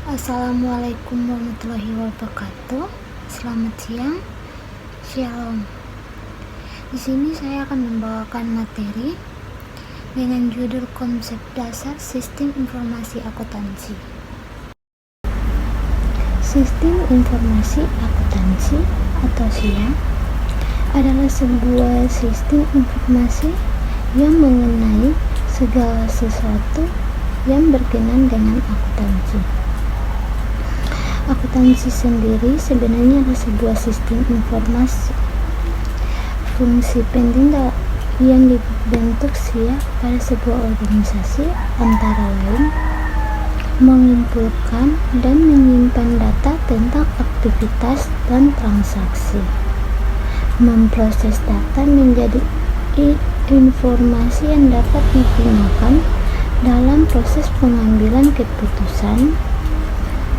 Assalamualaikum warahmatullahi wabarakatuh. Selamat siang. Shalom. Di sini saya akan membawakan materi dengan judul konsep dasar sistem informasi akuntansi. Sistem informasi akuntansi atau SIA adalah sebuah sistem informasi yang mengenai segala sesuatu yang berkenaan dengan akuntansi. Akuntansi sendiri sebenarnya adalah sebuah sistem informasi. Fungsi penting yang dibentuk SIA pada sebuah organisasi antara lain mengumpulkan dan menyimpan data tentang aktivitas dan transaksi, memproses data menjadi informasi yang dapat digunakan dalam proses pengambilan keputusan,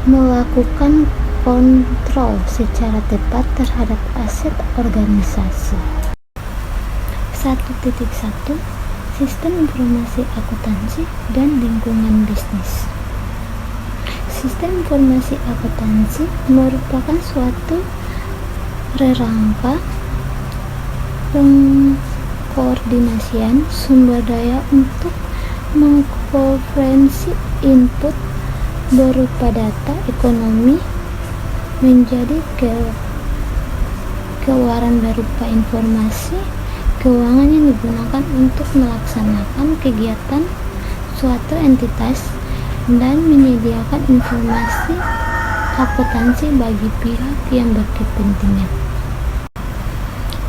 melakukan kontrol secara tepat terhadap aset organisasi. 1.1 Sistem informasi akuntansi dan lingkungan bisnis. Sistem informasi akuntansi merupakan suatu rangka pengkoordinasian sumber daya untuk mengkonversi input berupa data ekonomi menjadi keluaran berupa informasi keuangan yang digunakan untuk melaksanakan kegiatan suatu entitas dan menyediakan informasi akuntansi bagi pihak yang berkepentingan.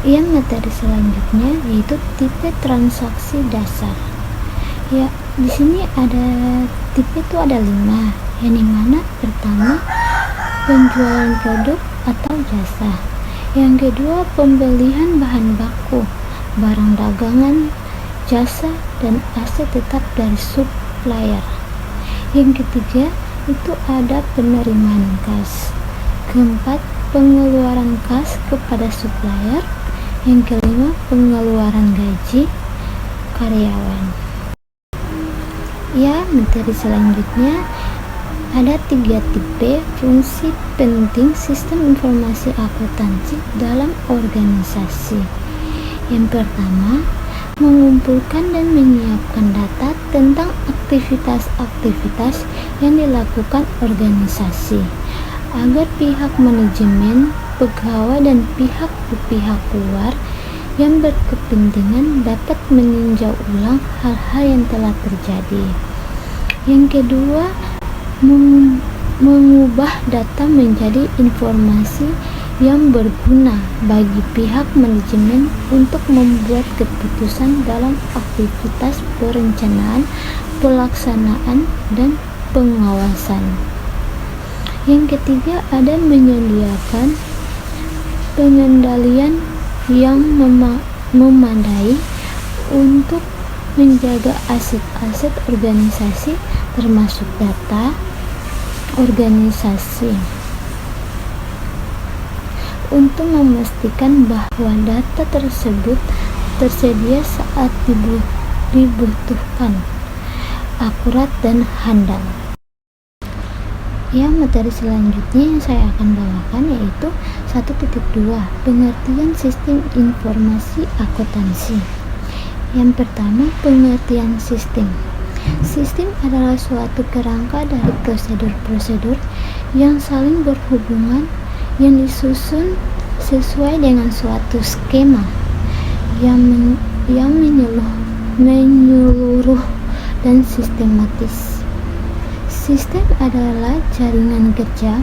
Yang materi selanjutnya yaitu tipe transaksi dasar. Ya, di sini ada tipe itu ada 5, yang dimana pertama penjualan produk atau jasa, yang kedua pembelian bahan baku, barang dagangan, jasa dan aset tetap dari supplier. Yang ketiga itu ada penerimaan kas, keempat pengeluaran kas kepada supplier, yang kelima pengeluaran gaji karyawan. Ya, materi selanjutnya ada 3 tipe fungsi penting sistem informasi akuntansi dalam organisasi. Yang pertama, mengumpulkan dan menyiapkan data tentang aktivitas-aktivitas yang dilakukan organisasi agar pihak manajemen, pegawai dan pihak luar yang berkepentingan dapat meninjau ulang hal-hal yang telah terjadi. Yang kedua, mengubah data menjadi informasi yang berguna bagi pihak manajemen untuk membuat keputusan dalam aktivitas perencanaan, pelaksanaan, dan pengawasan. Yang ketiga ada menyediakan pengendalian yang memadai untuk menjaga aset-aset organisasi termasuk data organisasi untuk memastikan bahwa data tersebut tersedia saat dibutuhkan, akurat dan handal. Ya, materi selanjutnya yang saya akan bawakan yaitu 1.2 pengertian sistem informasi akuntansi. Yang pertama, pengertian sistem. Sistem adalah suatu kerangka dari prosedur-prosedur yang saling berhubungan yang disusun sesuai dengan suatu skema yang menyeluruh dan sistematis. Sistem adalah jaringan kerja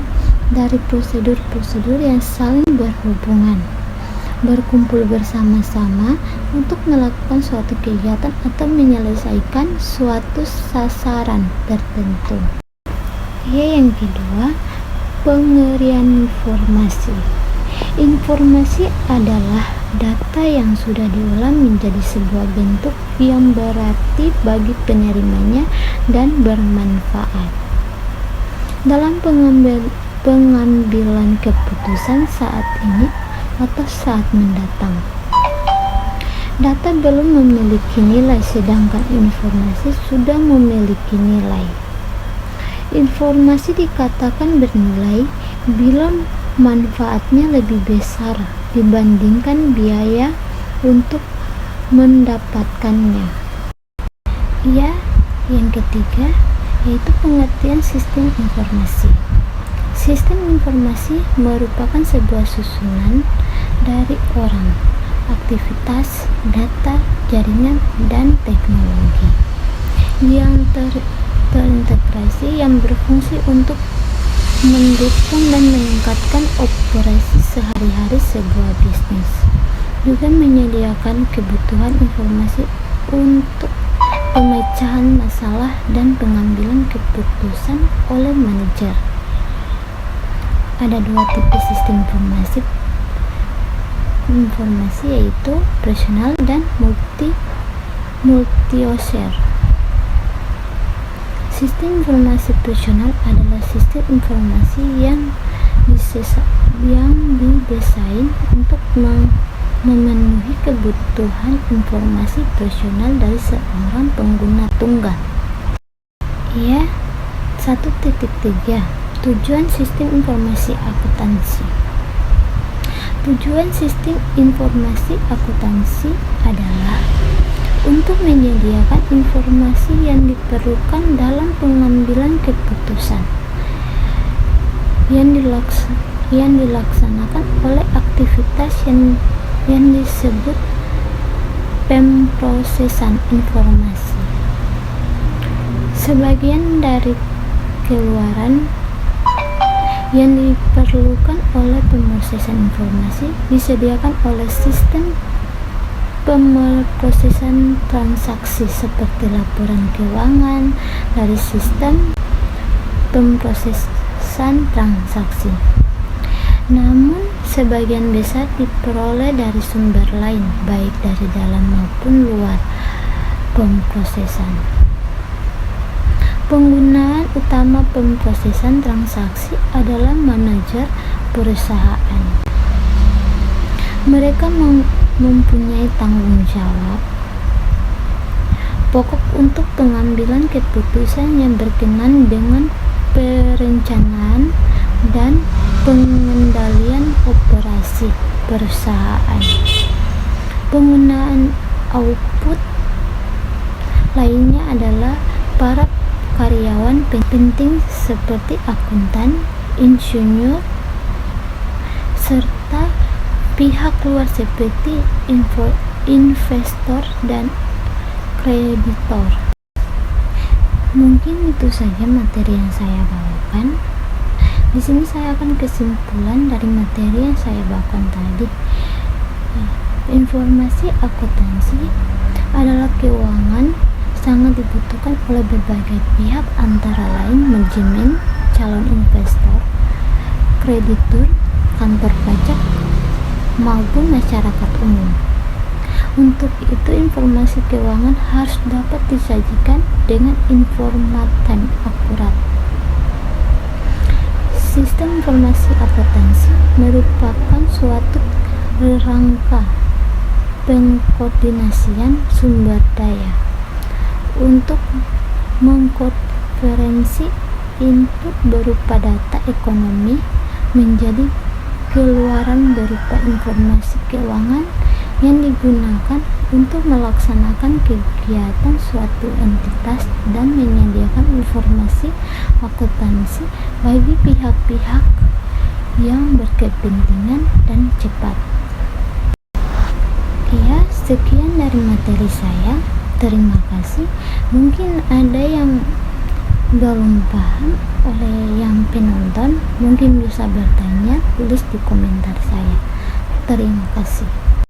dari prosedur-prosedur yang saling berhubungan, berkumpul bersama-sama untuk melakukan suatu kegiatan atau menyelesaikan suatu sasaran tertentu. Yang kedua, pengerian informasi. Informasi adalah data yang sudah diolah menjadi sebuah bentuk yang berarti bagi penerimanya dan bermanfaat dalam pengambilan keputusan saat ini atau saat mendatang. Data belum memiliki nilai sedangkan informasi sudah memiliki nilai. Informasi dikatakan bernilai bila manfaatnya lebih besar dibandingkan biaya untuk mendapatkannya. Ya, yang ketiga yaitu pengertian sistem informasi. Sistem informasi merupakan sebuah susunan dari orang, aktivitas, data, jaringan, dan teknologi yang terintegrasi yang berfungsi untuk mendukung dan meningkatkan operasi sehari-hari sebuah bisnis, juga menyediakan kebutuhan informasi untuk pemecahan masalah dan pengambilan keputusan oleh manajer. Ada dua tipe sistem informasi yaitu personal dan multi-user. Sistem informasi personal adalah sistem informasi yang didesain untuk memenuhi kebutuhan informasi personal dari seorang pengguna tunggal. 1.3 Tujuan sistem informasi akuntansi. Tujuan sistem informasi akuntansi adalah untuk menyediakan informasi yang diperlukan dalam pengambilan keputusan yang dilaksanakan oleh aktivitas yang disebut pemrosesan informasi. Sebagian dari keluaran yang diperlukan oleh pemrosesan informasi disediakan oleh sistem pemrosesan transaksi seperti laporan keuangan dari sistem pemrosesan transaksi. Namun, sebagian besar diperoleh dari sumber lain, baik dari dalam maupun luar pemrosesan. Penggunaan utama pemrosesan transaksi adalah manajer perusahaan. Mereka mempunyai tanggung jawab pokok untuk pengambilan keputusan yang berkenaan dengan perencanaan dan pengendalian operasi perusahaan. Penggunaan output lainnya adalah para karyawan penting seperti akuntan, insinyur, serta pihak luar seperti investor dan kreditor. Mungkin itu saja materi yang saya bawakan. Di sini saya akan kesimpulan dari materi yang saya bawakan tadi. Informasi akuntansi adalah keuangan sangat dibutuhkan oleh berbagai pihak, antara lain manajemen, calon investor, kreditur, kantor pajak, maupun masyarakat umum. Untuk itu, informasi keuangan harus dapat disajikan dengan informat dan akurat. Sistem informasi akuntansi merupakan suatu rangka pengkoordinasian sumber daya untuk mengkonversi input berupa data ekonomi menjadi keluaran berupa informasi keuangan yang digunakan untuk melaksanakan kegiatan suatu entitas dan menyediakan informasi akuntansi bagi pihak-pihak yang berkepentingan dan cepat. Sekian dari materi saya. Terima kasih. Mungkin ada yang belum paham oleh yang penonton, mungkin bisa bertanya, tulis di komentar saya. Terima kasih.